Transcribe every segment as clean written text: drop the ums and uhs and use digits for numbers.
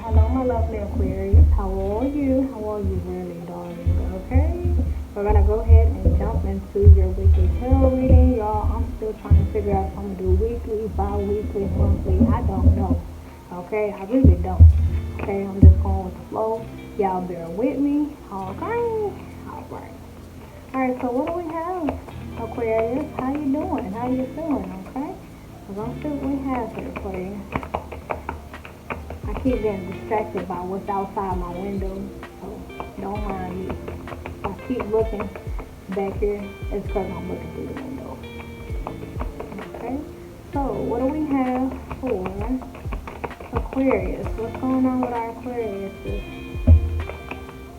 Hello, my lovely Aquarius. How are you? How are you, really, darling? Okay? We're gonna go ahead and jump into your weekly tarot reading, y'all. I'm still trying to figure out if I'm gonna do weekly, bi-weekly, monthly. I don't know. Okay? I really don't. Okay? I'm just going with the flow. Y'all bear with me. Okay? Alright. Alright, so what do we have, Aquarius? How you doing? How you feeling? Okay? Because I'm see what we have here for you. I keep getting distracted by what's outside my window, so don't mind me. If I keep looking back here, it's because I'm looking through the window. Okay, so what do we have for Aquarius? What's going on with our Aquarius?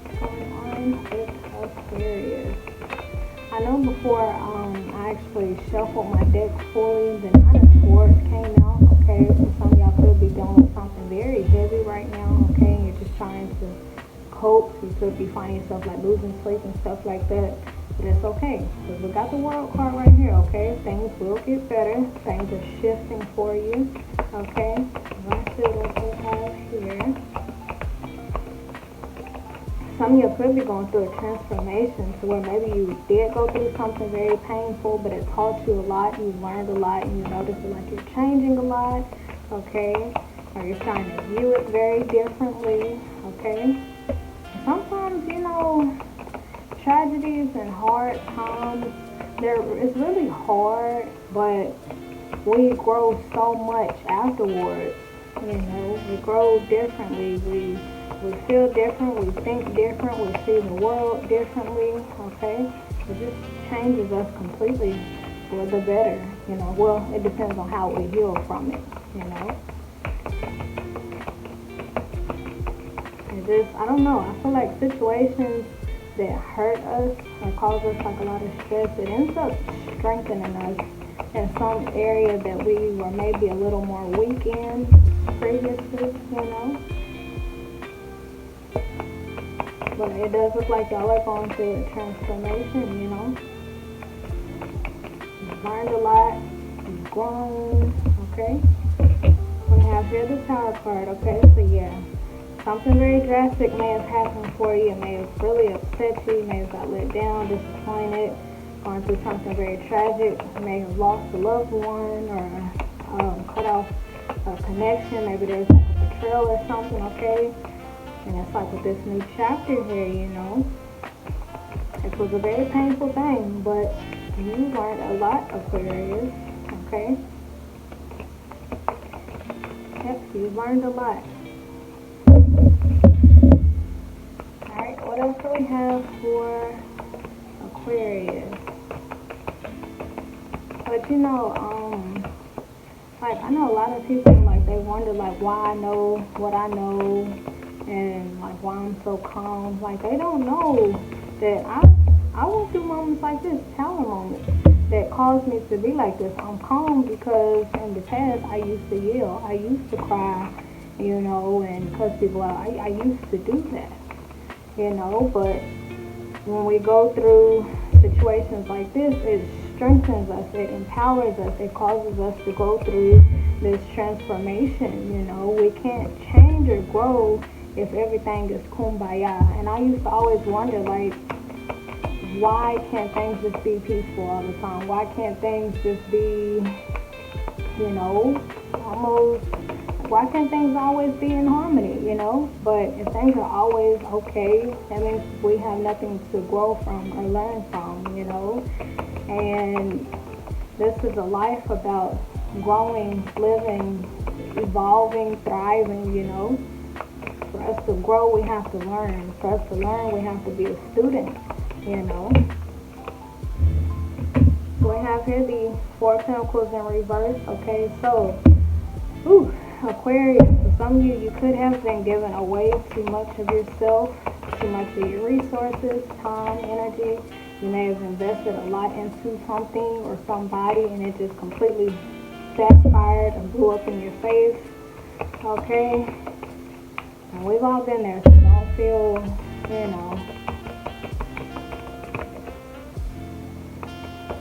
What's going on with Aquarius? I know before I actually shuffled my deck fully, the Nine of Swords came out. Okay, so some of y'all could be dealing with something very heavy right now. Okay, and you're just trying to cope. You could be finding yourself like losing sleep and stuff like that. But it's okay, because we got the World card right here. Okay, things will get better. Things are shifting for you. Okay, let's see what we have here. Some of you could be going through a transformation to where maybe you did go through something very painful, but it taught you a lot, you learned a lot, and you notice like you're changing a lot, okay? Or you're trying to view it very differently, okay? Sometimes, you know, tragedies and hard times, it's really hard, but we grow so much afterwards, you know? We grow differently, we feel different, we think different, we see the world differently, okay? It just changes us completely for the better, you know. Well, it depends on how we heal from it, you know. It just, I don't know, I feel like situations that hurt us or cause us like a lot of stress, it ends up strengthening us in some area that we were maybe a little more weak in previously, you know. But it does look like y'all are going through a transformation, you know. You've learned a lot. You've grown, okay? We have here the Tower card, okay? So yeah, something very drastic may have happened for you. It may have really upset you. You may have got let down, disappointed, gone through something very tragic. You may have lost a loved one or cut off a connection. Maybe there's like a betrayal or something, okay? And it's like with this new chapter here, you know, it was a very painful thing, but you learned a lot, Aquarius, okay? Yep, you learned a lot. Alright, what else do we have for Aquarius? But you know, like I know a lot of people, like they wonder like why I know what I know, and like why I'm so calm. Like they don't know that I went through moments like this, tower moments, that caused me to be like this. I'm calm because in the past I used to yell, I used to cry, you know, and cuss people out. I used to do that, you know, but when we go through situations like this, it strengthens us, it empowers us, it causes us to go through this transformation, you know. We can't change or grow if everything is kumbaya. And I used to always wonder, like, why can't things just be peaceful all the time? Why can't things just be, you know, almost, why can't things always be in harmony, you know? But if things are always okay, that means we have nothing to grow from or learn from, you know? And this is a life about growing, living, evolving, thriving, you know? For us to grow, we have to learn. For us to learn, we have to be a student, you know. So we have here the Four of Pentacles in reverse. Okay, so, Aquarius, for some of you, you could have been giving away too much of yourself, too much of your resources, time, energy. You may have invested a lot into something or somebody, and it just completely backfired and blew up in your face. Okay. And we've all been there, so don't feel, you know.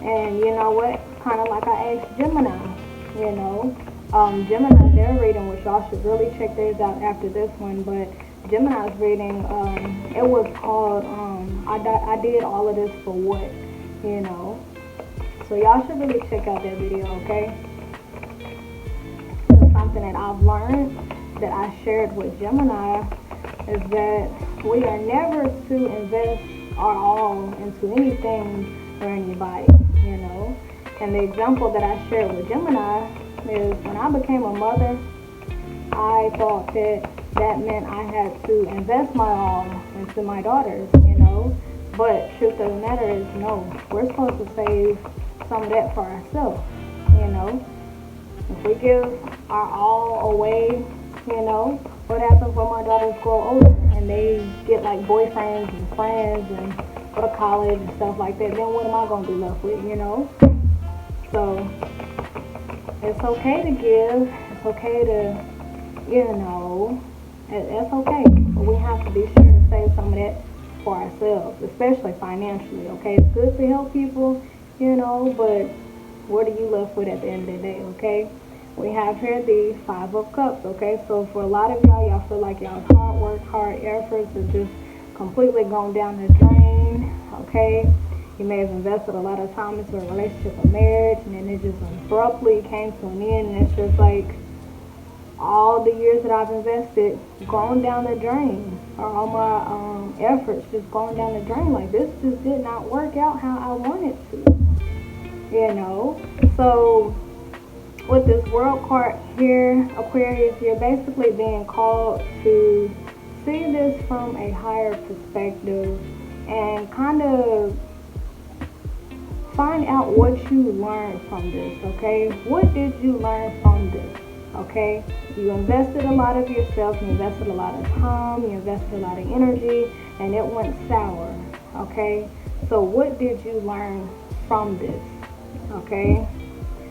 And you know what? Kind of like I asked Gemini, you know, Gemini, their reading, which y'all should really check theirs out after this one, but Gemini's reading, it was called, I did all of this for what, you know. So y'all should really check out that video, okay? So something that I've learned that I shared with Gemini is that we are never to invest our all into anything or anybody, you know. And the example that I shared with Gemini is when I became a mother, I thought that that meant I had to invest my all into my daughters, you know. But truth of the matter is, no, we're supposed to save some of that for ourselves, you know. If we give our all away, you know, what happens when my daughters grow older and they get like boyfriends and friends and go to college and stuff like that, then what am I going to be left with, you know? So it's okay to give, it's okay to, you know, it's okay, but we have to be sure to save some of that for ourselves, especially financially, okay? It's good to help people, you know, but what are you left with at the end of the day, okay? We have here the Five of Cups, okay? So for a lot of y'all feel like y'all's hard work, hard efforts are just completely gone down the drain, okay? You may have invested a lot of time into a relationship or marriage, and then it just abruptly came to an end, and it's just like all the years that I've invested going down the drain, or all my efforts just going down the drain. Like, this just did not work out how I wanted to, you know? So with this world card here, Aquarius, you're basically being called to see this from a higher perspective and kind of find out what you learned from this, okay? What did you learn from this, okay? You invested a lot of yourself, you invested a lot of time, you invested a lot of energy, and it went sour, okay? So what did you learn from this, okay?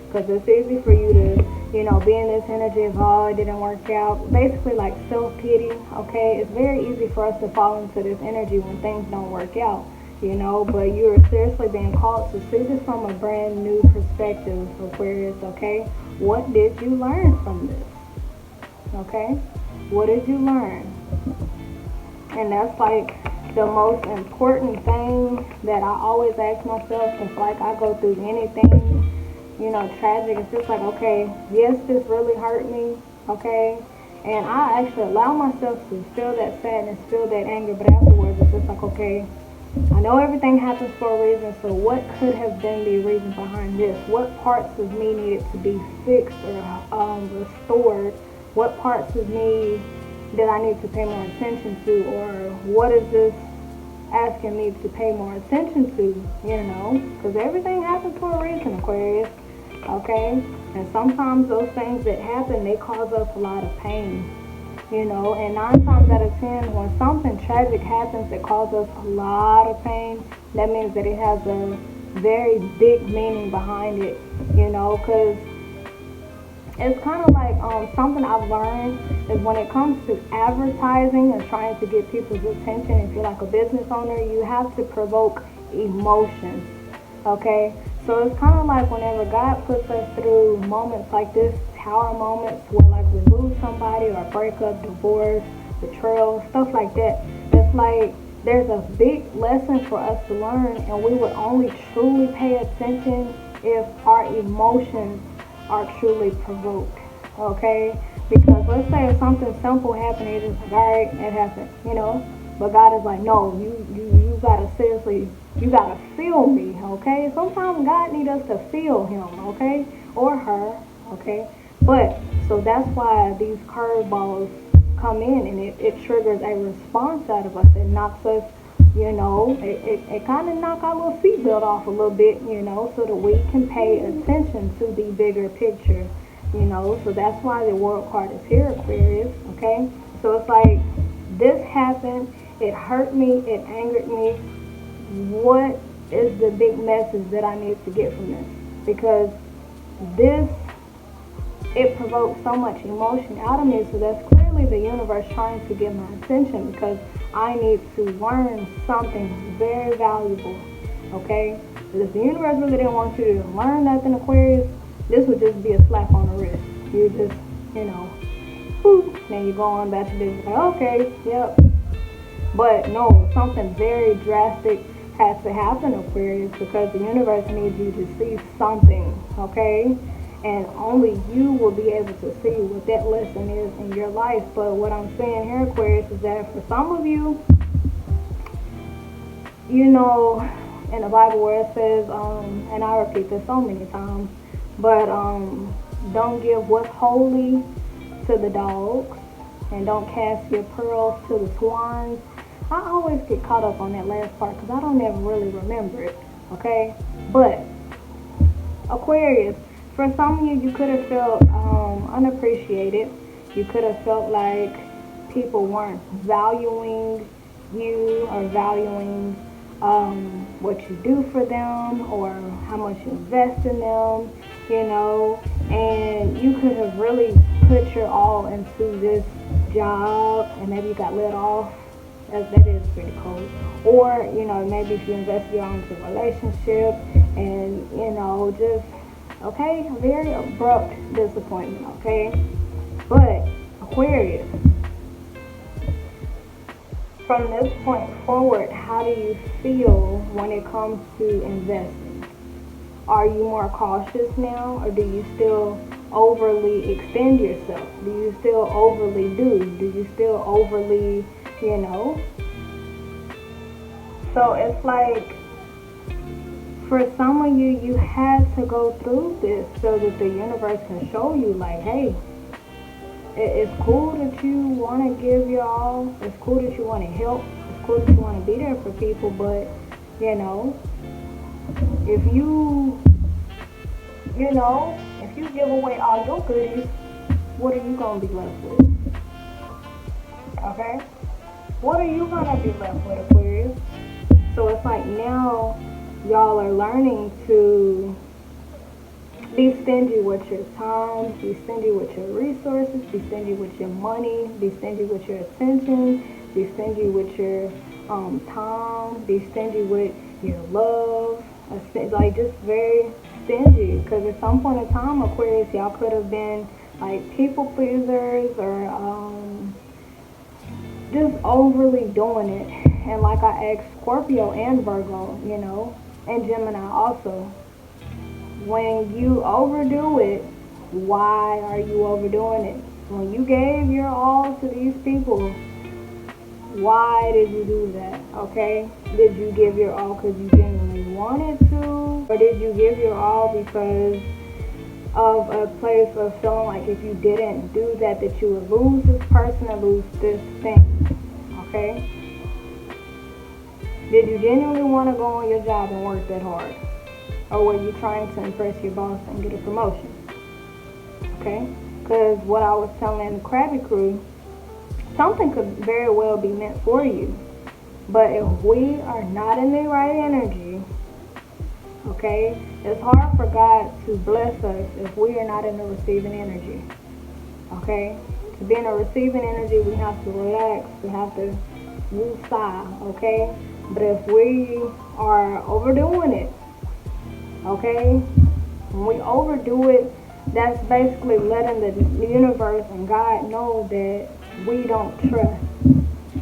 Because it's easy for you to, you know, be in this energy of, oh, it didn't work out. Basically like self-pity, okay? It's very easy for us to fall into this energy when things don't work out, you know, but you're seriously being called to see this from a brand new perspective, Aquarius, okay? What did you learn from this, okay? What did you learn? And that's like the most important thing that I always ask myself. If like I go through anything, you know, tragic, it's just like, okay, yes, this really hurt me, okay? And I actually allow myself to feel that sadness, feel that anger, but afterwards it's just like, okay, I know everything happens for a reason, so what could have been the reason behind this? What parts of me needed to be fixed or restored? What parts of me did I need to pay more attention to? Or what is this asking me to pay more attention to, you know? Because everything happens for a reason, Aquarius, okay? And sometimes those things that happen, they cause us a lot of pain, you know, and 9 times out of 10, when something tragic happens that causes us a lot of pain, that means that it has a very big meaning behind it, you know, because it's kind of like something I've learned is when it comes to advertising and trying to get people's attention, if you're like a business owner, you have to provoke emotions, okay? So it's kind of like whenever God puts us through moments like this, tower moments where like we lose somebody or breakup, divorce, betrayal, stuff like that. It's like there's a big lesson for us to learn, and we would only truly pay attention if our emotions are truly provoked, okay? Because let's say if something simple happened, you're just like, all right, it happened, you know? But God is like, no, you gotta seriously, you gotta feel me, okay? Sometimes God needs us to feel him, okay? Or her, okay? But, so that's why these curveballs come in, and it triggers a response out of us. It knocks us, you know, it kind of knocks our little seatbelt off a little bit, you know, so that we can pay attention to the bigger picture, you know. So that's why the world card is here, Aquarius, okay? So it's like, this happened, it hurt me, it angered me. What is the big message that I need to get from this? Because this, it provoked so much emotion out of me, so that's clearly the universe trying to get my attention, because I need to learn something very valuable, okay? Because if the universe really didn't want you to learn nothing, Aquarius, this would just be a slap on the wrist, You just, you know, whew, then you go on back to this, like, okay, yep. But no, something very drastic has to happen, Aquarius, because the universe needs you to see something, okay? And only you will be able to see what that lesson is in your life. But what I'm saying here, Aquarius, is that for some of you, you know, in the Bible where it says, and I repeat this so many times, but don't give what's holy to the dogs, and don't cast your pearls to the swines. I always get caught up on that last part because I don't ever really remember it, okay? But Aquarius, for some of you, you could have felt unappreciated. You could have felt like people weren't valuing you or valuing what you do for them or how much you invest in them, you know, and you could have really put your all into this job and maybe you got let off. That is pretty cold. Or, you know, maybe if you invest your own into a relationship and, you know, just, okay, very abrupt disappointment, okay? But, Aquarius, from this point forward, how do you feel when it comes to investing? Are you more cautious now, or do you still overly extend yourself? Do you still overly do? Do you still overly, you know? So it's like, for some of you, you had to go through this so that the universe can show you, like, hey, it's cool that you want to give your all. It's cool that you want to help. It's cool that you want to be there for people. But, you know, if you give away all your goodies, what are you going to be left with? Okay? What are you going to be left with, Aquarius? So it's like now y'all are learning to be stingy with your time, be stingy with your resources, be stingy with your money, be stingy with your attention, be stingy with your time, be stingy with your love, like just very stingy. Because at some point in time, Aquarius, y'all could have been like people pleasers or just overly doing it. And like I asked Scorpio and Virgo, you know, and Gemini also, when you overdo it, why are you overdoing it? When you gave your all to these people, why did you do that? Okay? Did you give your all because you genuinely wanted to? Or did you give your all because of a place of feeling like if you didn't do that, that you would lose this person or lose this thing? Okay? Did you genuinely want to go on your job and work that hard? Or were you trying to impress your boss and get a promotion? Okay? Because what I was telling the Crabby crew, something could very well be meant for you. But if we are not in the right energy, okay, it's hard for God to bless us if we are not in the receiving energy. Okay? To be in a receiving energy, we have to relax. We have to woo-sigh, okay? But if we are overdoing it, okay, when we overdo it, that's basically letting the universe and God know that we don't trust,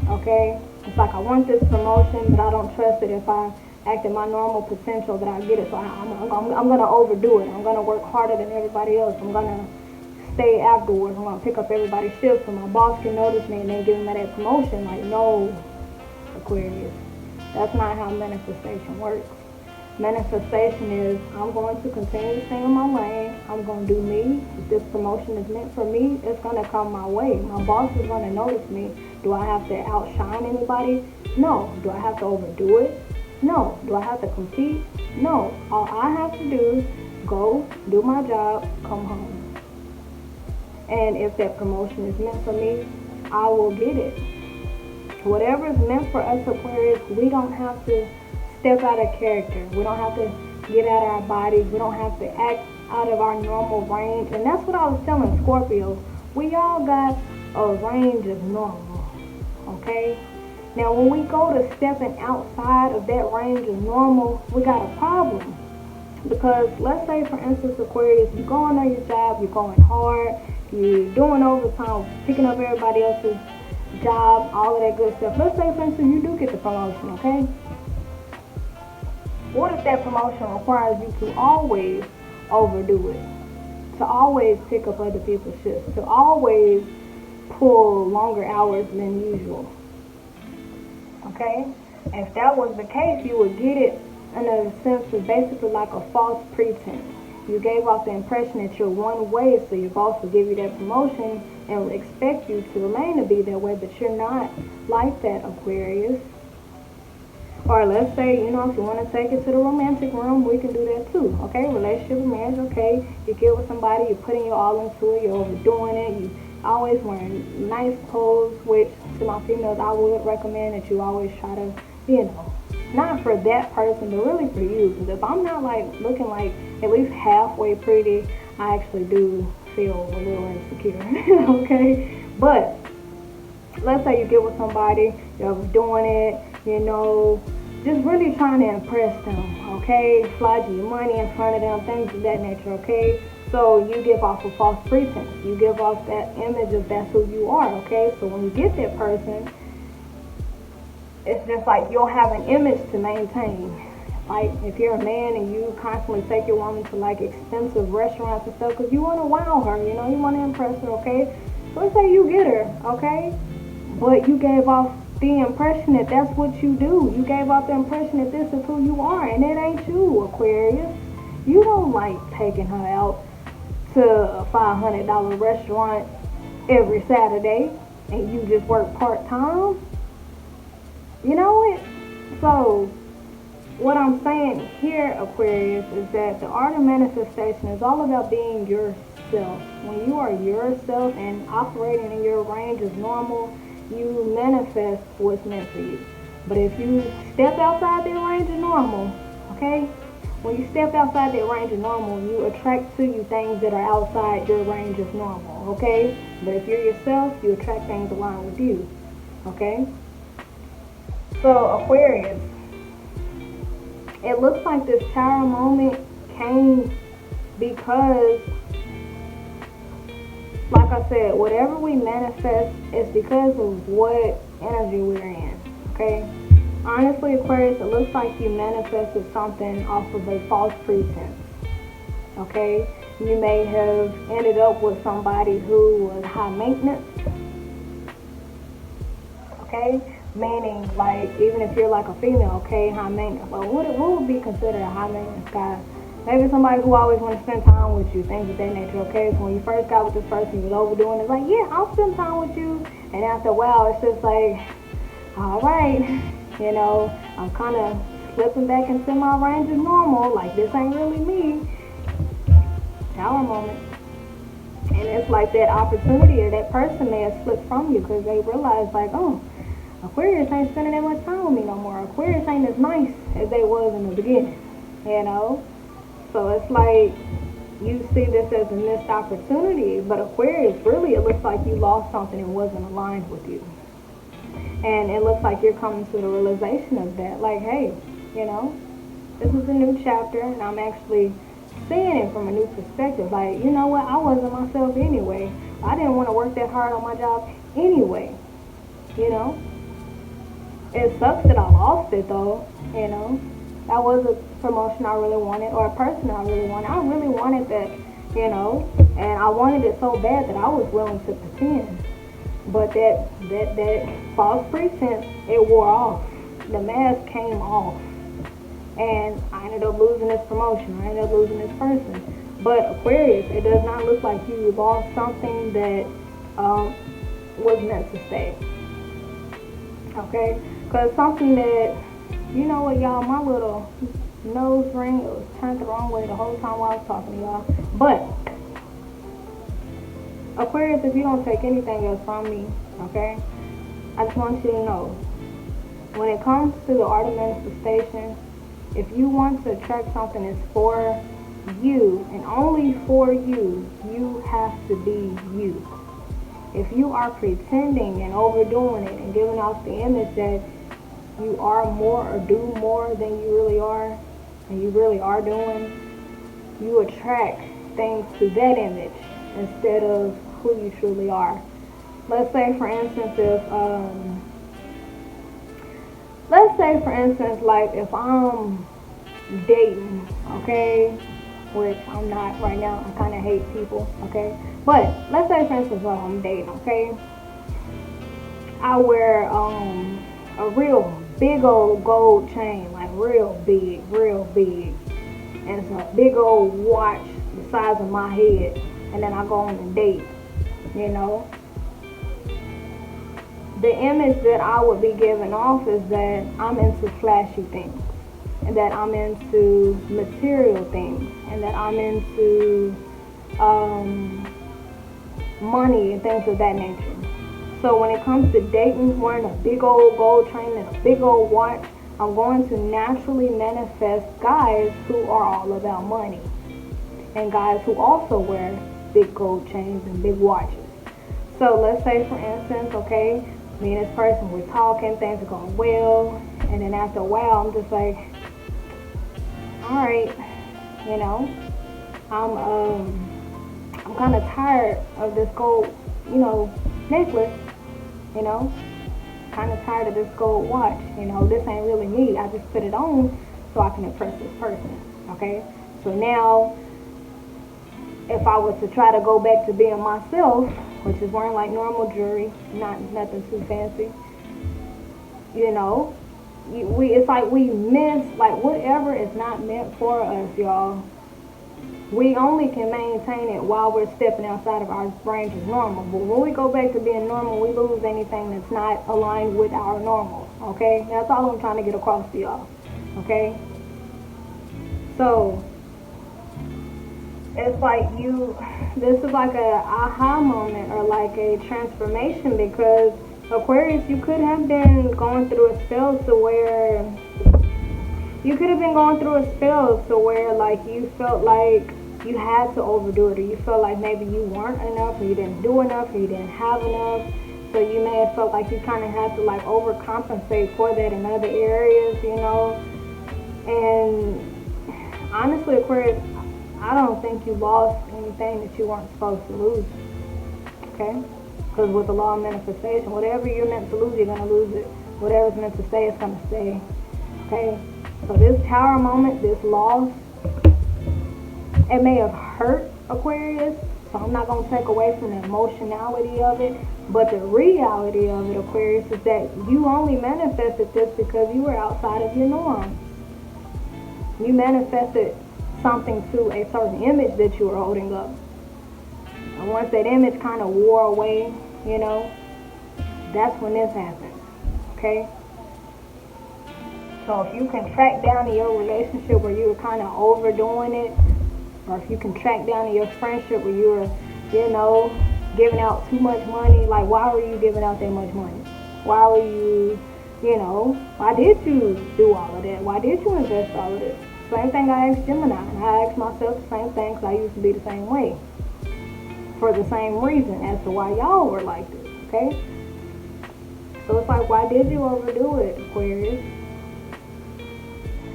okay? It's like I want this promotion, but I don't trust it if I act at my normal potential that I get it. So I'm going to overdo it. I'm going to work harder than everybody else. I'm going to stay afterwards. I'm going to pick up everybody's shift so my boss can notice me and then give me that promotion. Like, no, Aquarius. That's not how manifestation works. Manifestation is, I'm going to continue to stay in my lane. I'm going to do me. If this promotion is meant for me, it's going to come my way. My boss is going to notice me. Do I have to outshine anybody? No. Do I have to overdo it? No. Do I have to compete? No. All I have to do is go, do my job, come home. And if that promotion is meant for me, I will get it. Whatever is meant for us, Aquarius, we don't have to step out of character. We don't have to get out of our bodies. We don't have to act out of our normal range. And that's what I was telling Scorpio. We all got a range of normal, okay? Now, when we go to stepping outside of that range of normal, we got a problem. Because let's say, for instance, Aquarius, you're going on your job, you're going hard, you're doing overtime, picking up everybody else's job, all of that good stuff. Let's say, for instance, you do get the promotion, okay? What if that promotion requires you to always overdo it? To always pick up other people's shifts, to always pull longer hours than usual. Okay? If that was the case, you would get it in a sense of basically like a false pretense. You gave off the impression that you're one way, so your boss will give you that promotion and will expect you to remain to be that way, but you're not like that, Aquarius. Or let's say, if you want to take it to the romantic realm, we can do that too, okay? Relationship and marriage, okay? You get with somebody, you're putting your all into it, you're overdoing it, you always wearing nice clothes, which to my females, I would recommend that you always try to, not for that person, but really for you. Because if I'm not looking like at least halfway pretty, I actually do feel a little insecure, okay? But let's say you get with somebody, you're overdoing it, just really trying to impress them, okay? Flogging your money in front of them, things of that nature, okay? So you give off a false pretense. You give off that image of that's who you are, okay? So when you get that person, it's just like you'll have an image to maintain. Like if you're a man and you constantly take your woman to expensive restaurants and stuff because you want to wow her, you want to impress her, okay? So let's say you get her, okay? But you gave off the impression that that's what you do. You gave off the impression that this is who you are, and it ain't you, Aquarius. You don't like taking her out to a $500 restaurant every Saturday, and you just work part-time. You know it? So, what I'm saying here, Aquarius, is that the art of manifestation is all about being yourself. When you are yourself and operating in your range as normal, you manifest what's meant for you. But if you step outside that range of normal, okay? When you step outside that range of normal, you attract to you things that are outside your range of normal, okay? But if you're yourself, you attract things aligned with you, okay? So, Aquarius, it looks like this Tower moment came because, like I said, whatever we manifest is because of what energy we're in, okay? Honestly, Aquarius, it looks like you manifested something off of a false pretense, okay? You may have ended up with somebody who was high maintenance, okay? Meaning, even if you're a female, okay, high maintenance. Well, what would be considered a high maintenance guy? Maybe somebody who always want to spend time with you, things of that nature, okay? So when you first got with this person, you was overdoing it. It's like, yeah, I'll spend time with you. And after a while, it's just like, all right, I'm kind of slipping back into my range of normal. Like, this ain't really me. Tower moment. And it's like that opportunity or that person may have slipped from you because they realize, oh, Aquarius ain't spending that much time with me no more. Aquarius ain't as nice as they was in the beginning, So it's like you see this as a missed opportunity, but Aquarius, really, it looks like you lost something and wasn't aligned with you. And it looks like you're coming to the realization of that. Like, hey, this is a new chapter, and I'm actually seeing it from a new perspective. Like, you know what? I wasn't myself anyway. I didn't want to work that hard on my job anyway, It sucks that I lost it, though, That was a promotion I really wanted, or a person I really wanted. I really wanted that, and I wanted it so bad that I was willing to pretend. But that false pretense, it wore off. The mask came off. And I ended up losing this promotion. I ended up losing this person. But Aquarius, it does not look like you lost something that was meant to stay. Okay? Because something that, y'all, my little nose ring, it was turned the wrong way the whole time while I was talking to y'all. But Aquarius, if you don't take anything else from me, okay, I just want you to know, when it comes to the art of manifestation, if you want to attract something that's for you and only for you, you have to be you. If you are pretending and overdoing it and giving off the image that you are more or do more than you really are, and you really are doing, you attract things to that image instead of who you truly are. Let's say for instance like if I'm dating, okay, which I'm not right now, I kind of hate people, okay, but let's say for instance while I'm dating, okay, I wear a real big old gold chain, like real big, and it's a big old watch the size of my head, and then I go on a date, you know. The image that I would be giving off is that I'm into flashy things, and that I'm into material things, and that I'm into money and things of that nature. So when it comes to dating, wearing a big old gold chain and a big old watch, I'm going to naturally manifest guys who are all about money, and guys who also wear big gold chains and big watches. So let's say for instance, okay, me and this person, we're talking, things are going well, and then after a while, I'm just like, all right, you know, I'm kind of tired of this gold, you know, necklace, you know, kind of tired of this gold watch, you know, this ain't really me. I just put it on so I can impress this person, okay? So now, if I was to try to go back to being myself, which is wearing like normal jewelry, nothing too fancy, you know, it's like we miss, like whatever is not meant for us, y'all. We only can maintain it while we're stepping outside of our range of normal. But when we go back to being normal, we lose anything that's not aligned with our normal, okay? That's all I'm trying to get across to y'all, okay? So, it's like this is like a aha moment or like a transformation, because Aquarius, you could have been going through a spell to where like you felt like you had to overdo it, or you felt like maybe you weren't enough, or you didn't do enough, or you didn't have enough. So you may have felt like you kind of had to like overcompensate for that in other areas, you know. And honestly, Aquarius, I don't think you lost anything that you weren't supposed to lose, okay? Because with the law of manifestation, whatever you're meant to lose, you're going to lose it. Whatever's meant to stay is going to stay, okay? So this tower moment, this loss, it may have hurt Aquarius, so I'm not going to take away from the emotionality of it, but the reality of it, Aquarius, is that you only manifested this because you were outside of your norm. You manifested something to a certain image that you were holding up. And once that image kind of wore away, you know, that's when this happened, okay? So if you can track down in your relationship where you were kind of overdoing it, or if you can track down in your friendship where you were, you know, giving out too much money, like why were you giving out that much money? Why were you, you know, why did you do all of that? Why did you invest all of this? Same thing I asked Gemini, and I asked myself the same thing, because I used to be the same way. For the same reason as to why y'all were like this, okay? So it's like, why did you overdo it, Aquarius?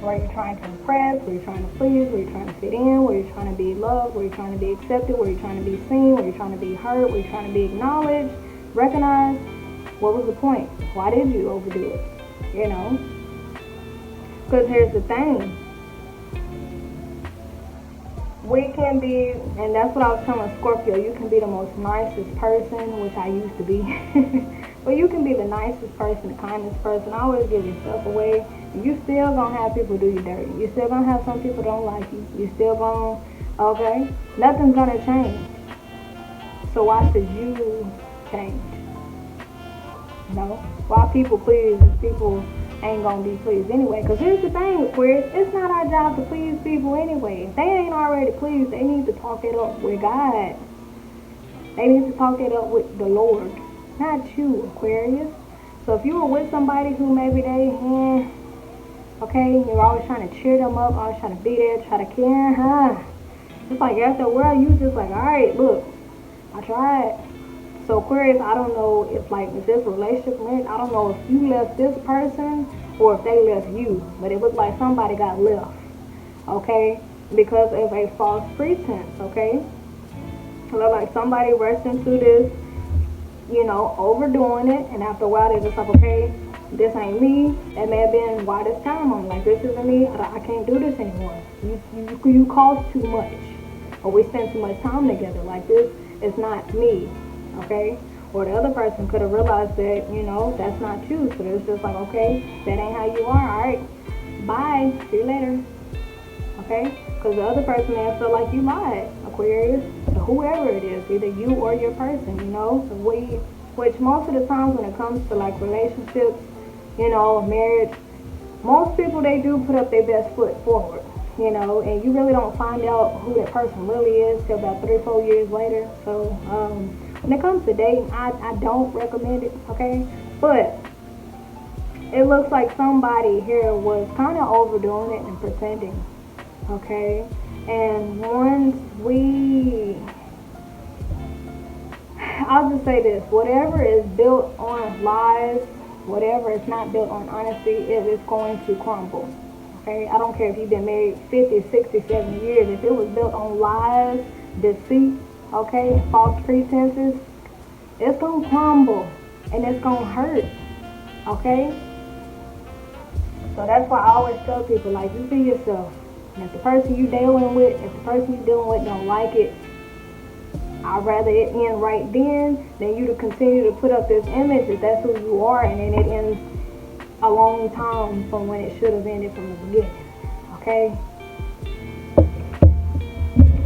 Were you trying to impress? Were you trying to please? Were you trying to fit in? Were you trying to be loved? Were you trying to be accepted? Were you trying to be seen? Were you trying to be heard? Were you trying to be acknowledged, recognized? What was the point? Why did you overdo it? You know? Because here's the thing. We can be, and that's what I was telling Scorpio, you can be the most nicest person, which I used to be. But you can be the nicest person, the kindest person, always give yourself away. You still gonna have people do you dirty. You still gonna have some people don't like you. You still gonna, okay? Nothing's gonna change. So why should you change? No? Why people please if people ain't gonna be pleased anyway? Because here's the thing, Aquarius, it's not our job to please people anyway. If they ain't already pleased, they need to talk it up with God. They need to talk it up with the Lord, not you, Aquarius. So if you were with somebody who maybe they, okay, you're always trying to cheer them up, always trying to be there, try to care, it's like after a while, you just like, all right, look, I tried. So Aquarius, I don't know if like with this relationship, I don't know if you left this person or if they left you, but it looked like somebody got left, okay? because of a false pretense, okay? So like somebody rushed into this, overdoing it, and after a while they're just like, okay, this ain't me. That may have been why this time I'm like, this isn't me. I can't do this anymore. You cost too much, or we spend too much time together. Like, this is not me, okay? Or the other person could have realized that, that's not you. So it's just like, okay, that ain't how you are. All right, bye. See you later. Okay? Because the other person may have felt like you lied, Aquarius. So whoever it is, either you or your person, which most of the times when it comes to like relationships, marriage, most people, they do put up their best foot forward, and you really don't find out who that person really is till about 3-4 years later. So when it comes to dating, I don't recommend it, okay? But it looks like somebody here was kind of overdoing it and pretending, okay? And I'll just say this, whatever is built on lies, whatever is not built on honesty, it is going to crumble, okay? I don't care if you've been married 50, 60, 70 years. If it was built on lies, deceit, okay, false pretenses, it's going to crumble and it's going to hurt, okay? So that's why I always tell people, like, you see yourself. And if the person you're dealing with don't like it, I'd rather it end right then than you to continue to put up this image that that's who you are, and then it ends a long time from when it should have ended from the beginning, okay?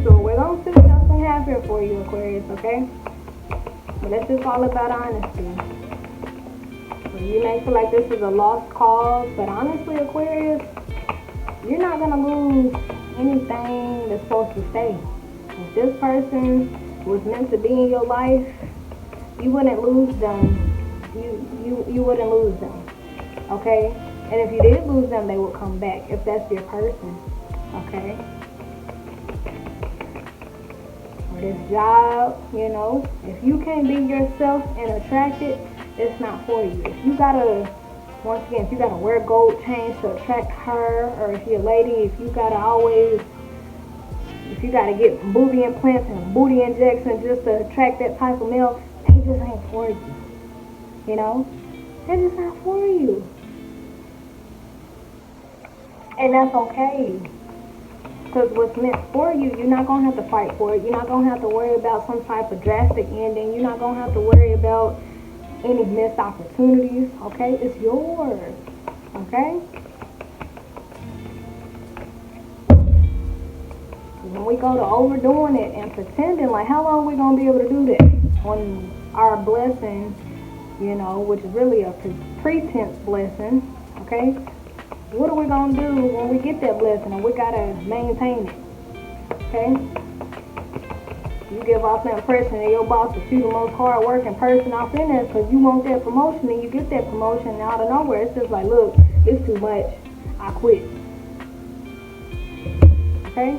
So we're going to see what else we have here for you, Aquarius, okay? But it's just all about honesty. So you may feel like this is a lost cause, but honestly, Aquarius, you're not going to lose anything that's supposed to stay. If this person was meant to be in your life, you wouldn't lose them. You wouldn't lose them, okay? And if you did lose them, they would come back if that's your person, okay? Or this job, if you can't be yourself and attract it, it's not for you. If you gotta wear gold chains to attract her, or if you're a lady, if you gotta get booty implants and booty injections just to attract that type of male, they just ain't for you. They're just not for you. And that's okay. Because what's meant for you, you're not going to have to fight for it. You're not going to have to worry about some type of drastic ending. You're not going to have to worry about any missed opportunities, okay? It's yours, okay? When we go to overdoing it and pretending, like, how long are we going to be able to do that when our blessing, which is really a pretense blessing, okay? What are we going to do when we get that blessing and we got to maintain it, okay? You give off the impression that your boss is you the most hard-working person out in there because you want that promotion, and you get that promotion, and out of nowhere it's just like, look, it's too much, I quit, okay?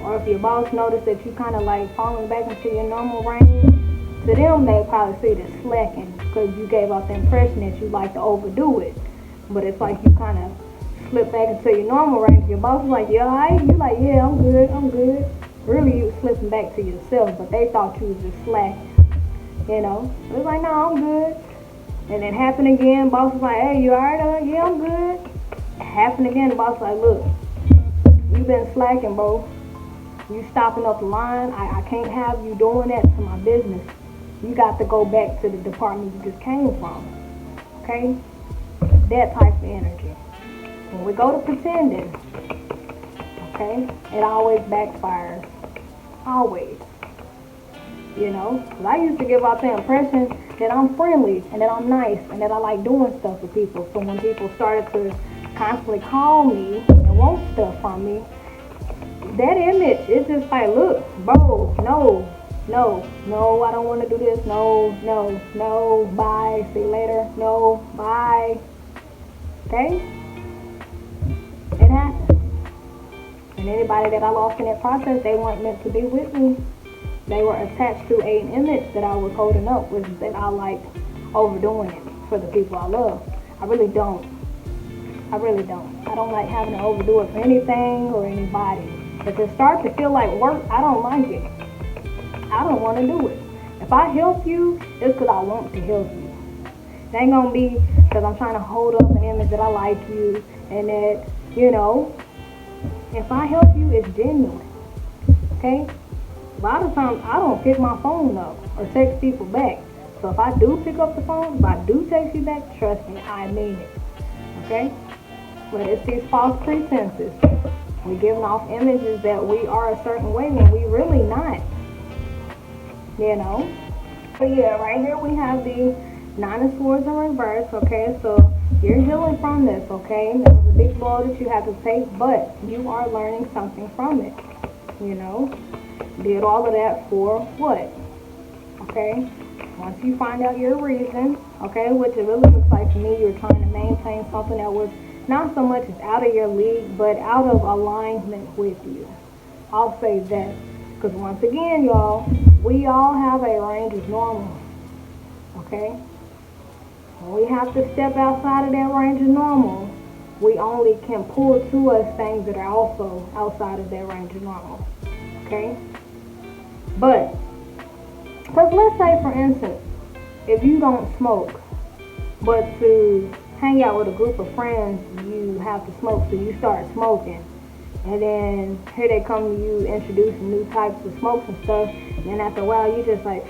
Or if your boss noticed that you kind of like falling back into your normal range, to them they probably see it as slacking because you gave off the impression that you like to overdo it. But it's like you kind of slip back into your normal range. Your boss is like, yeah, alright? You like, yeah, I'm good. Really, you slipping back to yourself, but they thought you was just slacking, It's like, no, I'm good. And it happened again. Boss was like, hey, you alright? Yeah, I'm good. It happened again. The boss was like, look, you been slacking, bro. You stopping up the line. I can't have you doing that to my business. You got to go back to the department you just came from, okay? That type of energy. When we go to pretending, okay, it always backfires. Always. Because I used to give out the impression that I'm friendly and that I'm nice and that I like doing stuff with people. So when people started to constantly call me and want stuff from me, that image is just like, look, bro, no, I don't want to do this. No, bye, see you later. No, bye. Okay? It happens. And anybody that I lost in that process, they weren't meant to be with me. They were attached to an image that I was holding up, which is that I like overdoing it for the people I love. I really don't. I don't like having to overdo it for anything or anybody. If it starts to feel like work, I don't like it. I don't want to do it. If I help you, it's because I want to help you. It ain't going to be because I'm trying to hold up an image that I like you and that, you know, if I help you, it's genuine. Okay? A lot of times I don't pick my phone up or text people back. So if I do pick up the phone, if I do text you back, trust me, I mean it. Okay? But it's these false pretenses. We're giving off images that we are a certain way when we really not. You know? So yeah, right here we have the Nine of Swords in reverse. Okay, so you're healing from this. Okay, that was a big blow that you had to take, but you are learning something from it. You know? Did all of that for what? Okay? Once you find out your reason, okay, which it really looks like to me, you're trying to maintain something that was not so much as out of your league, but out of alignment with you. I'll say that. Because once again, y'all, we all have a range of normal. Okay? When we have to step outside of that range of normal, we only can pull to us things that are also outside of that range of normal. Okay? But, because let's say, for instance, if you don't smoke, but to hang out with a group of friends, you have to smoke, so you start smoking. And then here they come to you introducing new types of smokes and stuff. And then after a while, you just like,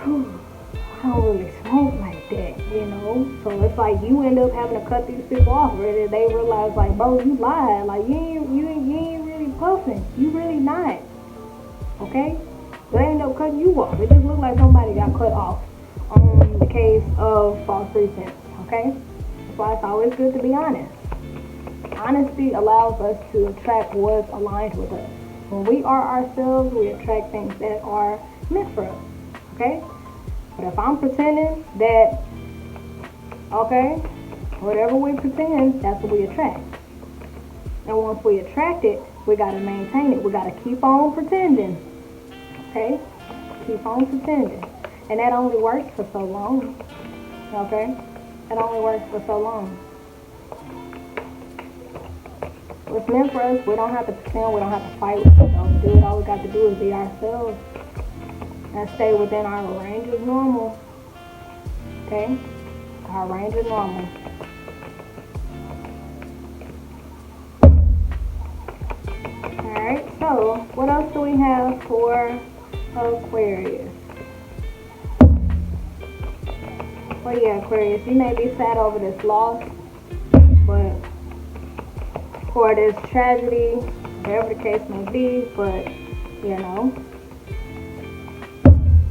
whew, I don't really smoke like that, you know? So it's like you end up having to cut these people off. Really, they realize like, bro, you lied. Like, you ain't really puffing. You really not. Okay? They end up cutting you off. It just looked like somebody got cut off on the case of false pretense. Okay? That's why it's always good to be honest. Honesty allows us to attract what's aligned with us. When we are ourselves, we attract things that are meant for us. Okay? But if I'm pretending that, okay, whatever we pretend, that's what we attract. And once we attract it, we got to maintain it. We got to keep on pretending. Okay? Keep on pretending. And that only works for so long. Okay? It only works for so long. What's meant for us, we don't have to pretend, we don't have to fight with ourselves to do it. All we got to do is be ourselves and stay within our range of normal. Okay? Our range of normal. Alright, so what else do we have for Aquarius? Well, yeah, Aquarius, you may be sad over this loss, but for this tragedy, whatever the case may be, but, you know,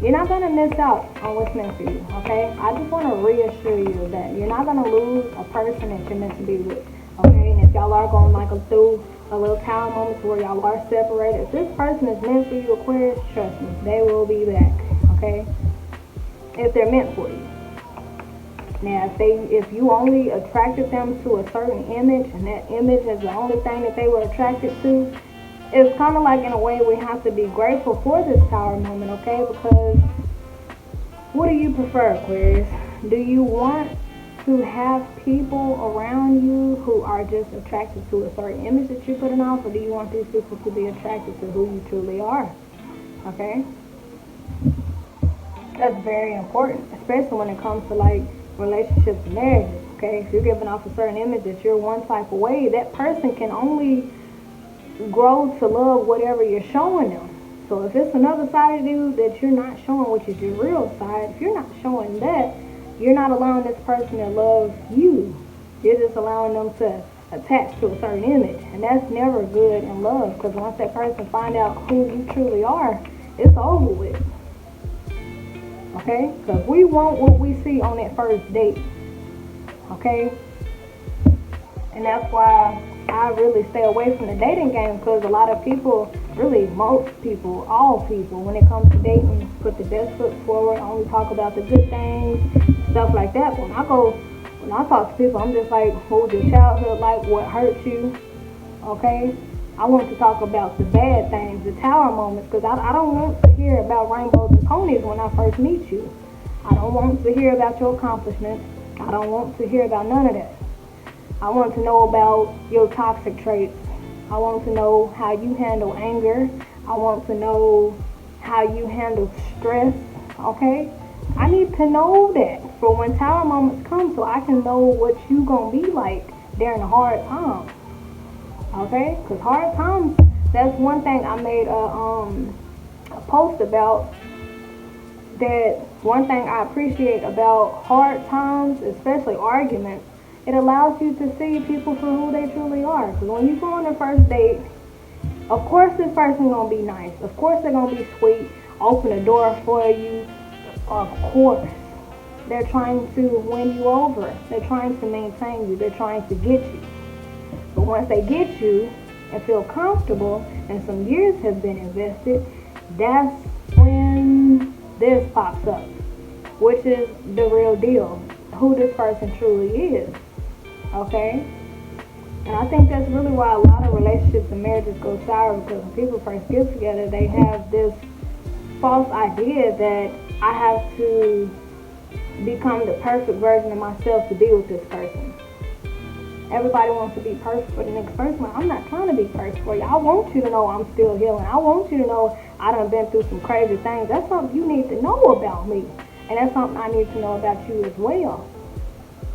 you're not going to miss out on what's meant for you, okay? I just want to reassure you that you're not going to lose a person that you're meant to be with, okay? And if y'all are going like through a little tower moment where y'all are separated, if this person is meant for you, Aquarius, trust me, they will be back, okay? If they're meant for you. Now, if you only attracted them to a certain image, and that image is the only thing that they were attracted to, it's kind of like, in a way, we have to be grateful for this tower moment, okay? Because what do you prefer, Aquarius? Do you want to have people around you who are just attracted to a certain image that you're putting off, or do you want these people to be attracted to who you truly are? Okay? That's very important, especially when it comes to, like, relationships and marriages, okay? If you're giving off a certain image that you're one type of way, that person can only grow to love whatever you're showing them. So if it's another side of you that you're not showing, which is your real side, if you're not showing that, you're not allowing this person to love you. You're just allowing them to attach to a certain image. And that's never good in love, because once that person finds out who you truly are, it's over with. Okay? Because we want what we see on that first date. Okay? And that's why I really stay away from the dating game, because a lot of people, really most people, all people, when it comes to dating, put the best foot forward, only talk about the good things, stuff like that. But when I talk to people, I'm just like, what was your childhood like? What hurt you? Okay? I want to talk about the bad things, the tower moments, because I don't want to hear about rainbows and ponies when I first meet you. I don't want to hear about your accomplishments. I don't want to hear about none of that. I want to know about your toxic traits, I want to know how you handle anger. I want to know how you handle stress, okay? I need to know that for when tower moments come so I can know what you gonna be like during the hard times, okay? Because hard times, that's one thing I made a post about, that one thing I appreciate about hard times, especially arguments, it allows you to see people for who they truly are. Because when you go on a first date, of course this person gonna be nice. Of course they're gonna be sweet, open the door for you. Of course. They're trying to win you over. They're trying to maintain you. They're trying to get you. But once they get you and feel comfortable and some years have been invested, that's when this pops up, which is the real deal, who this person truly is, okay? And I think that's really why a lot of relationships and marriages go sour, because when people first get together, they have this false idea that I have to become the perfect version of myself to be with this person. Everybody wants to be perfect for the next person. Well, I'm not trying to be perfect for you. I want you to know I'm still healing. I want you to know I done been through some crazy things. That's something you need to know about me. And that's something I need to know about you as well.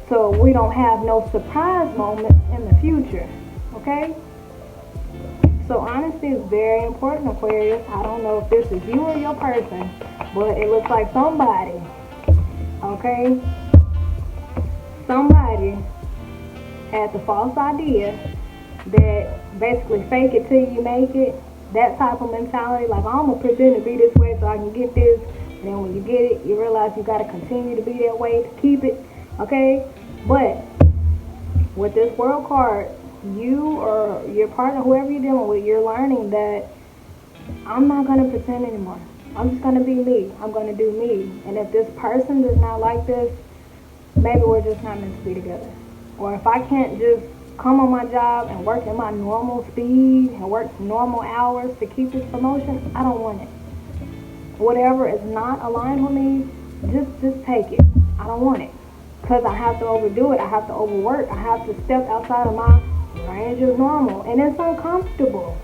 So we don't have no surprise moments in the future. Okay? So honesty is very important, Aquarius. I don't know if this is you or your person, but it looks like somebody. Okay? Somebody had the false idea that basically fake it till you make it, that type of mentality, like I'm gonna pretend to be this way so I can get this, and then when you get it, you realize you gotta continue to be that way to keep it, okay? But with this world card, you or your partner, whoever you're dealing with, you're learning that I'm not gonna pretend anymore. I'm just gonna be me. I'm gonna do me. And if this person does not like this, maybe we're just not meant to be together. Or if I can't just come on my job and work at my normal speed and work normal hours to keep this promotion, I don't want it. Whatever is not aligned with me, just take it. I don't want it. Because I have to overdo it. I have to overwork. I have to step outside of my range of normal. And it's uncomfortable.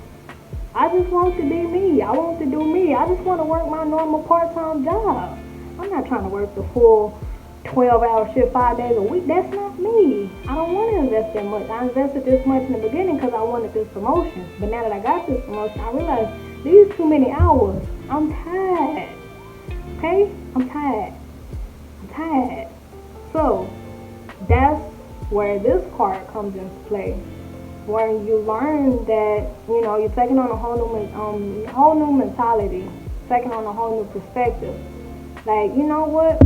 I just want to be me. I want to do me. I just want to work my normal part-time job. I'm not trying to work the full 12-hour shift 5 days a week. That's not me. I don't want to invest that much. I invested this much in the beginning because I wanted this promotion. But now that I got this promotion, I realized these too many hours. I'm tired. Okay? I'm tired. I'm tired. So, that's where this card comes into play. Where you learn that, you know, you're taking on a whole new mentality. Taking on a whole new perspective. Like, you know what?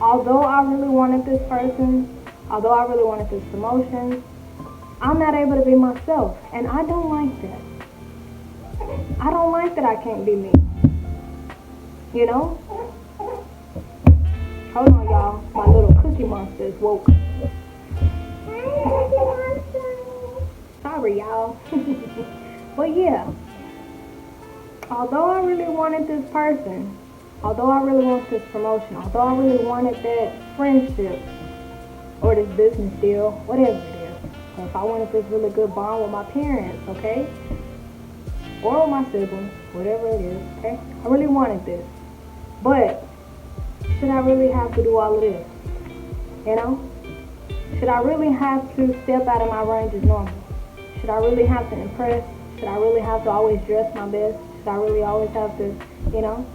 Although I really wanted this person, although I really wanted this promotion, I'm not able to be myself. And I don't like that. I don't like that I can't be me. You know? Hold on, y'all. My little cookie monster is woke. Sorry, y'all. But yeah. Although I really wanted this person, although I really want this promotion, although I really wanted that friendship or this business deal, whatever it is. So if I wanted this really good bond with my parents, okay? Or with my siblings, whatever it is, okay? I really wanted this. But should I really have to do all of this? You know? Should I really have to step out of my range as normal? Should I really have to impress? Should I really have to always dress my best? Should I really always have to, you know?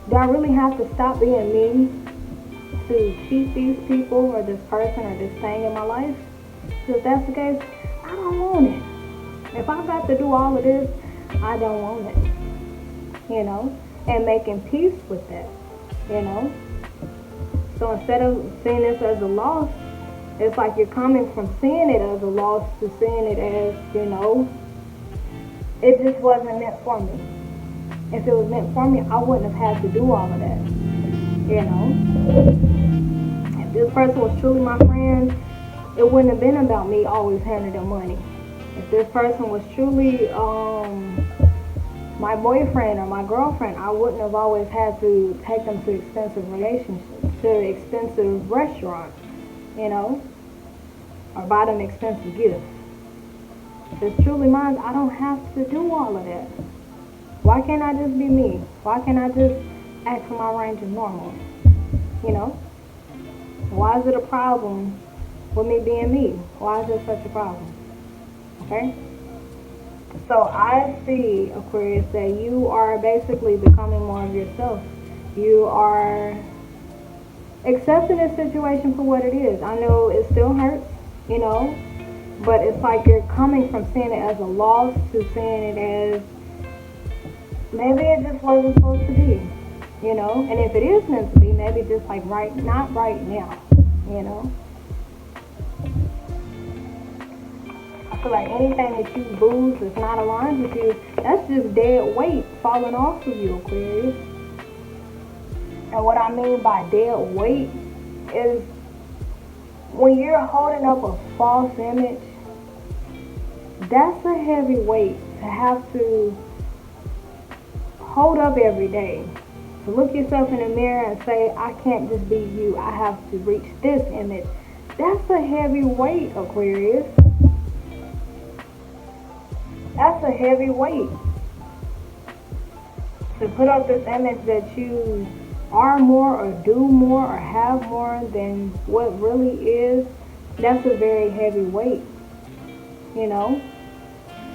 Do I really have to stop being me to keep these people or this person or this thing in my life? So if that's the case, I don't want it. If I've got to do all of this, I don't want it. You know? And making peace with that. You know? So instead of seeing this as a loss, it's like you're coming from seeing it as a loss to seeing it as, you know, it just wasn't meant for me. If it was meant for me, I wouldn't have had to do all of that. You know? If this person was truly my friend, it wouldn't have been about me always handing them money. If this person was truly my boyfriend or my girlfriend, I wouldn't have always had to take them to expensive relationships, to expensive restaurants, you know, or buy them expensive gifts. If it's truly mine, I don't have to do all of that. Why can't I just be me? Why can't I just act for my range of normal? You know? Why is it a problem with me being me? Why is it such a problem? Okay? So I see, Aquarius, that you are basically becoming more of yourself. You are accepting this situation for what it is. I know it still hurts, you know, but it's like you're coming from seeing it as a loss to seeing it as maybe it just wasn't supposed to be, you know. And if it is meant to be, maybe just like not right now, you know. I feel like anything that you lose that's not aligned with you, that's just dead weight falling off of you, Aquarius. And what I mean by dead weight is when you're holding up a false image, that's a heavy weight to have to hold up every day. To look yourself in the mirror and say, I can't just be you, I have to reach this image. That's a heavy weight, Aquarius. That's a heavy weight. To put up this image that you are more or do more or have more than what really is, that's a very heavy weight, you know.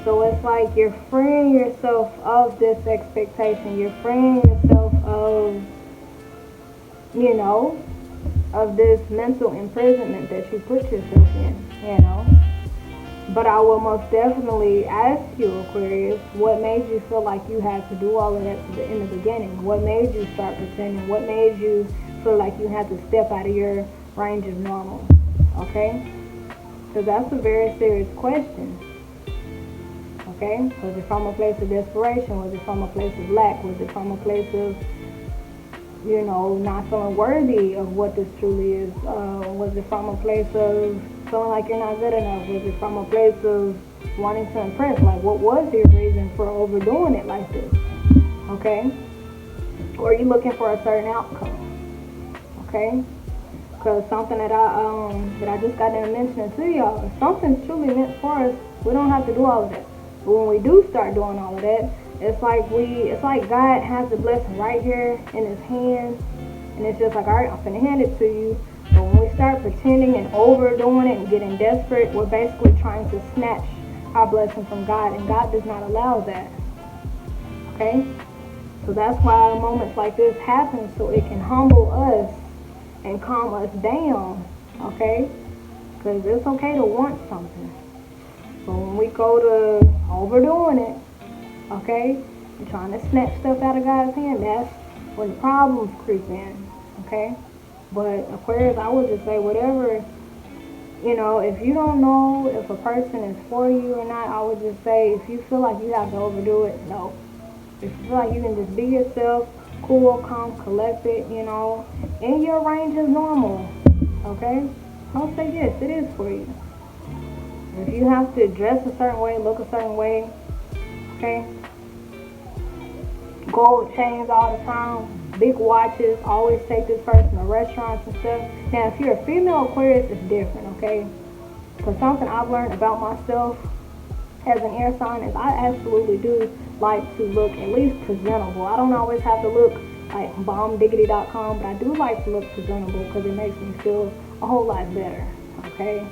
So it's like you're freeing yourself of this expectation. You're freeing yourself of, you know, of this mental imprisonment that you put yourself in, you know. But I will most definitely ask you, Aquarius, what made you feel like you had to do all of that in the beginning? What made you start pretending? What made you feel like you had to step out of your range of normal? Okay? Because that's a very serious question. Okay? Was it from a place of desperation? Was it from a place of lack? Was it from a place of, you know, not feeling worthy of what this truly is? Was it from a place of feeling like you're not good enough? Was it from a place of wanting to impress? Like, what was your reason for overdoing it like this? Okay? Or are you looking for a certain outcome? Okay? Because something that I just got done mentioning to y'all, if something's truly meant for us, we don't have to do all of that. But when we do start doing all of that, it's like God has the blessing right here in his hand, and it's just like, all right, I'm finna hand it to you. But when we start pretending and overdoing it and getting desperate, we're basically trying to snatch our blessing from God, and God does not allow that. Okay? So that's why moments like this happen, so it can humble us and calm us down. Okay? Because it's okay to want something. But when we go to overdoing it, okay, and trying to snatch stuff out of God's hand, that's when the problems creep in. Okay? But Aquarius, I would just say whatever, you know, if you don't know if a person is for you or not, I would just say if you feel like you have to overdo it, no. If you feel like you can just be yourself, cool, calm, collected, you know, in your range is normal, okay? Don't say yes, it is for you. If you have to dress a certain way, look a certain way, okay? Gold chains all the time, big watches, always take this person to restaurants and stuff. Now, if you're a female Aquarius, it's different, okay? Because something I've learned about myself as an air sign is I absolutely do like to look at least presentable. I don't always have to look like bombdiggity.com, but I do like to look presentable because it makes me feel a whole lot better, okay?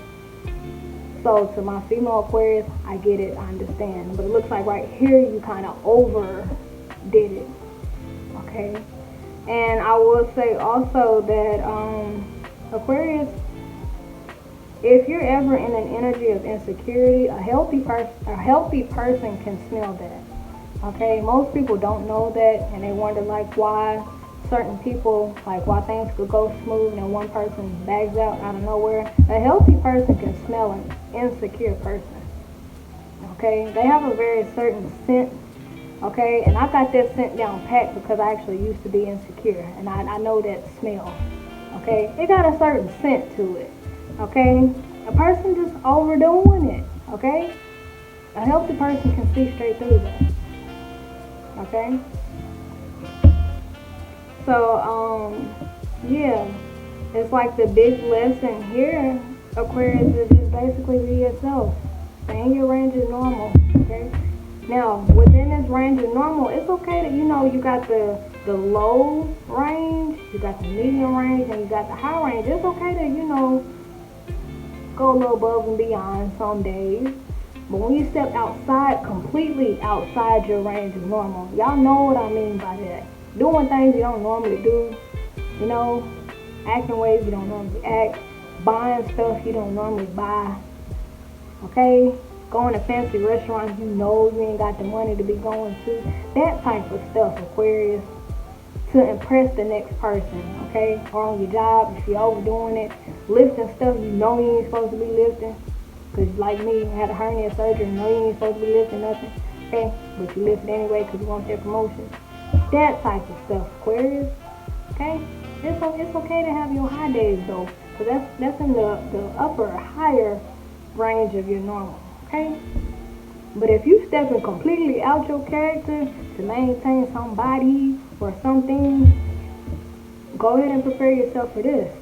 So to my female Aquarius, I get it, I understand. But it looks like right here you kind of overdid it, okay? And I will say also that Aquarius, if you're ever in an energy of insecurity, a healthy person can smell that. Okay, most people don't know that, and they wonder like why certain people, like why things could go smooth and one person bags out of nowhere. A healthy person can smell an insecure person. Okay, they have a very certain scent. Okay, and I got that scent down pat because I actually used to be insecure, and I know that smell. Okay, it got a certain scent to it. Okay, a person just overdoing it. Okay, a healthy person can see straight through that. Okay, so yeah, it's like the big lesson here, Aquarius, is just basically be yourself. Stay in your range of normal, okay? Now, within this range of normal, it's okay that, you got the low range, you got the medium range, and you got the high range. It's okay to, go a little above and beyond some days. But when you step outside, completely outside your range of normal, y'all know what I mean by that. Doing things you don't normally do, acting ways you don't normally act, buying stuff you don't normally buy, okay? Going to fancy restaurants you ain't got the money to be going to. That type of stuff, Aquarius, to impress the next person, okay? Or on your job, if you're overdoing it, lifting stuff you ain't supposed to be lifting. Because like me, you had a hernia surgery, you ain't supposed to be lifting nothing, okay? But you lift it anyway because you want that promotion. That type of stuff, Aquarius, okay? It's okay to have your high days though, because that's in the upper, higher range of your normal, okay? But if you stepping completely out your character to maintain somebody or something, go ahead and prepare yourself for this,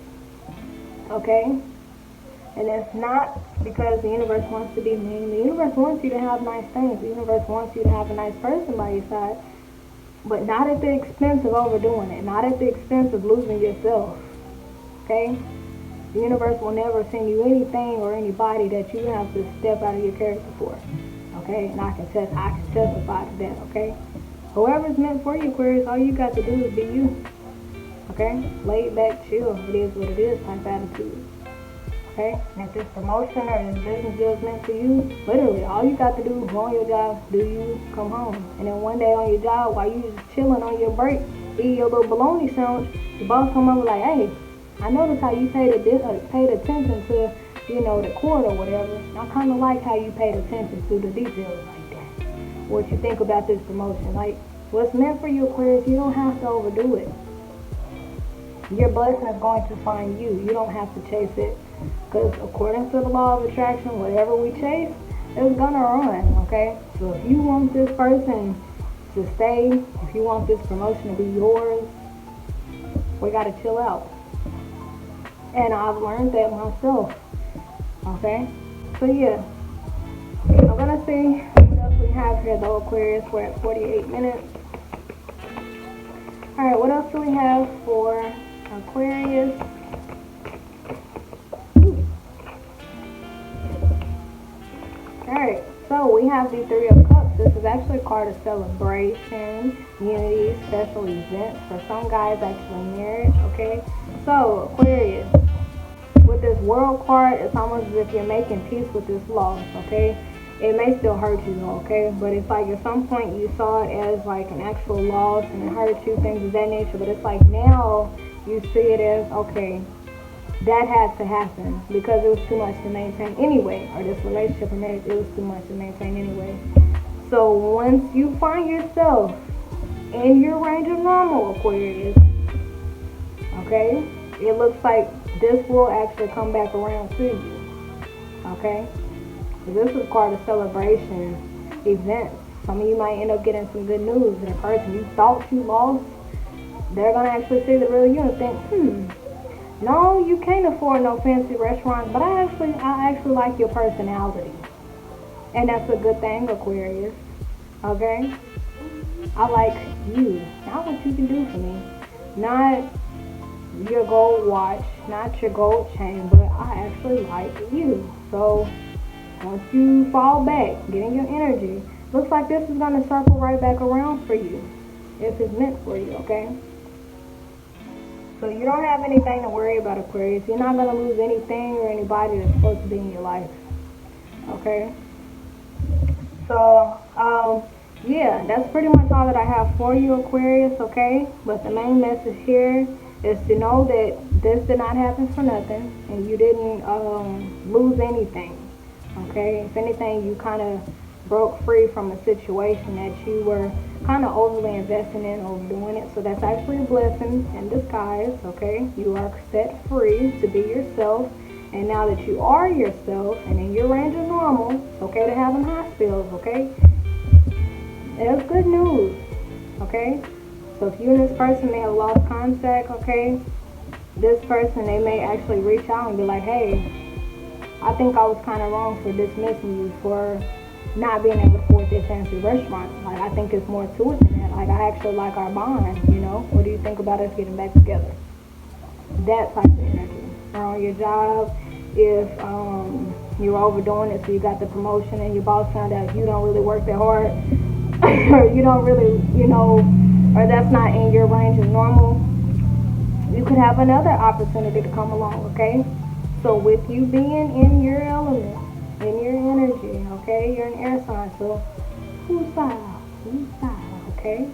okay? And it's not because the universe wants to be mean. The universe wants you to have nice things. The universe wants you to have a nice person by your side, but not at the expense of overdoing it, not at the expense of losing yourself, okay? The universe will never send you anything or anybody that you have to step out of your character for, okay? And I can testify to that, okay? Whoever's meant for you, Aquarius, all you got to do is be you, okay? Laid back, chill, it is what it is type attitude. Okay? And if this promotion or this business deal is meant for you, literally, all you got to do is go on your job, do you, come home. And then one day on your job, while you just chilling on your break, eat your little bologna sandwich, the boss come over like, hey, I noticed how you paid attention to, the court or whatever. I kind of like how you paid attention to the details like that. What you think about this promotion. Like, what's meant for you, Aquarius, you don't have to overdo it. Your blessing is going to find you. You don't have to chase it. Because according to the law of attraction, whatever we chase is going to run, okay? So if you want this person to stay, if you want this promotion to be yours, we got to chill out. And I've learned that myself, okay? So yeah, I'm going to see what else we have here though, Aquarius. We're at 48 minutes. Alright, what else do we have for Aquarius? Alright, so we have the Three of Cups. This is actually a card of celebration, unity, special events. For some guys, actually marriage, okay? So, Aquarius, with this World card, it's almost as if you're making peace with this loss, okay? It may still hurt you though, okay? But it's like at some point you saw it as like an actual loss and it hurt you, things of that nature. But it's like now you see it as, okay, that had to happen because it was too much to maintain anyway. Or this relationship or marriage, it was too much to maintain anyway. So once you find yourself in your range of normal, Aquarius, okay, it looks like this will actually come back around to you, okay? So this is part of celebration events. Some of you might end up getting some good news. And the person you thought you lost, they're going to actually see the real you and think, no, you can't afford no fancy restaurants, but I actually like your personality. And that's a good thing, Aquarius, okay? I like you, not what you can do for me. Not your gold watch, not your gold chain, but I actually like you. So once you fall back, get in your energy, looks like this is going to circle right back around for you, if it's meant for you, okay? So you don't have anything to worry about, Aquarius. You're not going to lose anything or anybody that's supposed to be in your life, okay? So, yeah, that's pretty much all that I have for you, Aquarius, okay? But the main message here is to know that this did not happen for nothing, and you didn't lose anything, okay? If anything, you kind of broke free from a situation that you were kind of overly investing in, overdoing it. So that's actually a blessing in disguise, okay? You are set free to be yourself, and now that you are yourself and in your range of normal, it's okay to have them high spells, okay? That's good news, okay? So if you and this person may have lost contact, okay, this person, they may actually reach out and be like, hey, I think I was kind of wrong for dismissing you for not being able to afford this fancy restaurant. Like, I think it's more to it than that. Like, I actually like our bond, you know? What do you think about us getting back together? That type of energy. Or on your job, if you're overdoing it, so you got the promotion and your boss found out you don't really work that hard, or you don't really, you know, or that's not in your range of normal, you could have another opportunity to come along, okay? So with you being in your element, in your energy, okay, you're an air sign, so whose side, okay?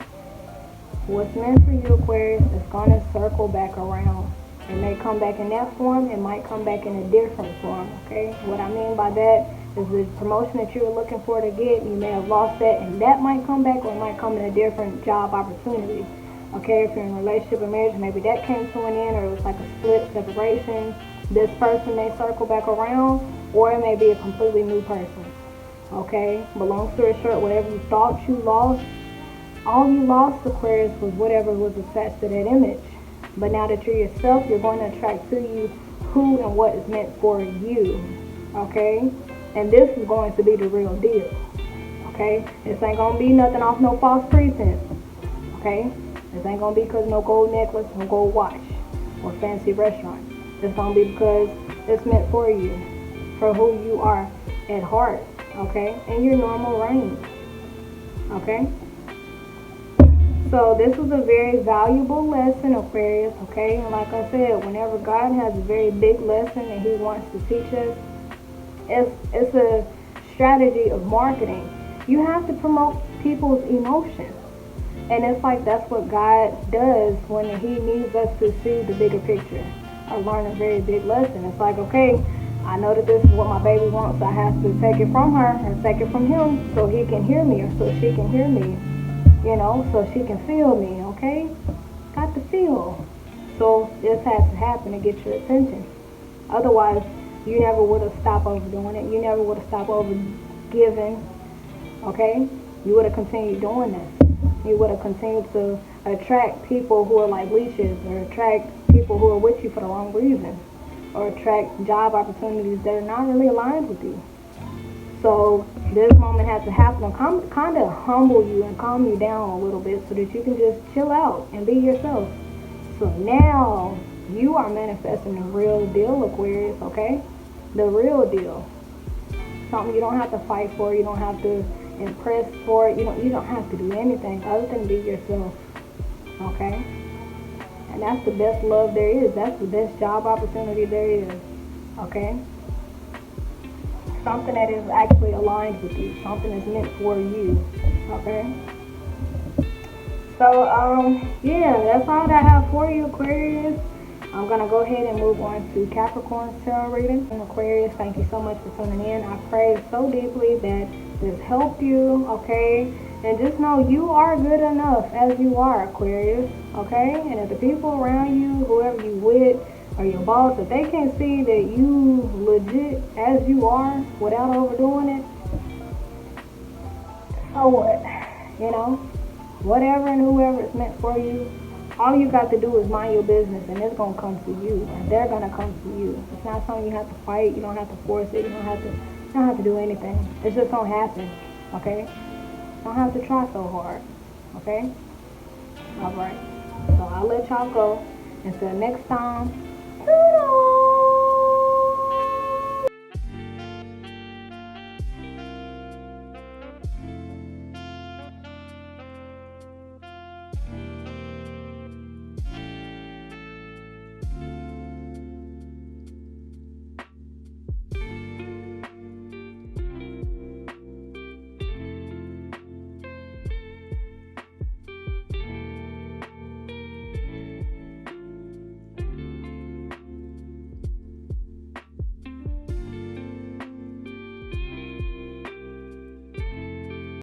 What's meant for you, Aquarius, is going to circle back around. It may come back in that form, it might come back in a different form, okay? What I mean by that is the promotion that you were looking for to get, you may have lost that, and that might come back, or it might come in a different job opportunity. Okay, if you're in a relationship or marriage, maybe that came to an end, or it was like a split separation. This person may circle back around, or it may be a completely new person. Okay, but long story short, whatever you thought you lost, all you lost, Aquarius, was whatever was attached to that image. But now that you're yourself, you're going to attract to you who and what is meant for you. Okay, and this is going to be the real deal. Okay, this ain't gonna be nothing off no false pretense. Okay. This ain't gonna be because no gold necklace, no gold watch, or fancy restaurant. It's gonna be because it's meant for you, for who you are at heart, okay? In your normal range, okay? So this was a very valuable lesson, Aquarius, okay? And like I said, whenever God has a very big lesson that he wants to teach us, it's a strategy of marketing. You have to promote people's emotions. And it's like that's what God does when he needs us to see the bigger picture or learn a very big lesson. It's like, okay, I know that this is what my baby wants. I have to take it from her or take it from him so he can hear me or so she can hear me, you know, so she can feel me, okay? Got to feel. So this has to happen to get your attention. Otherwise, you never would have stopped overdoing it. You never would have stopped over giving, okay? You would have continued doing this. You would have continued to attract people who are like leashes, or attract people who are with you for the wrong reason, or attract job opportunities that are not really aligned with you. So this moment has to happen to kind of humble you and calm you down a little bit so that you can just chill out and be yourself. So now you are manifesting the real deal, Aquarius, okay? The real deal. Something you don't have to fight for, you don't have to impress for it, you don't have to do anything other than be yourself, okay? And that's the best love there is. That's the best job opportunity there is, okay? Something that is actually aligned with you, something that's meant for you, okay? So yeah, that's all that I have for you, Aquarius. I'm going to go ahead and move on to Capricorn's tarot reading. And Aquarius, thank you so much for tuning in. I pray so deeply that this helped you, okay? And just know you are good enough as you are, Aquarius, okay? And if the people around you, whoever you with, or your boss, if they can't see that you legit as you are without overdoing it, so what? You know? Whatever and whoever is meant for you, all you got to do is mind your business, and it's going to come to you, and they're going to come to you. It's not something you have to fight. You don't have to force it. You don't have to do anything. It's just going to happen, okay? You don't have to try so hard, okay? All right. So I'll let y'all go. Until next time, toodles!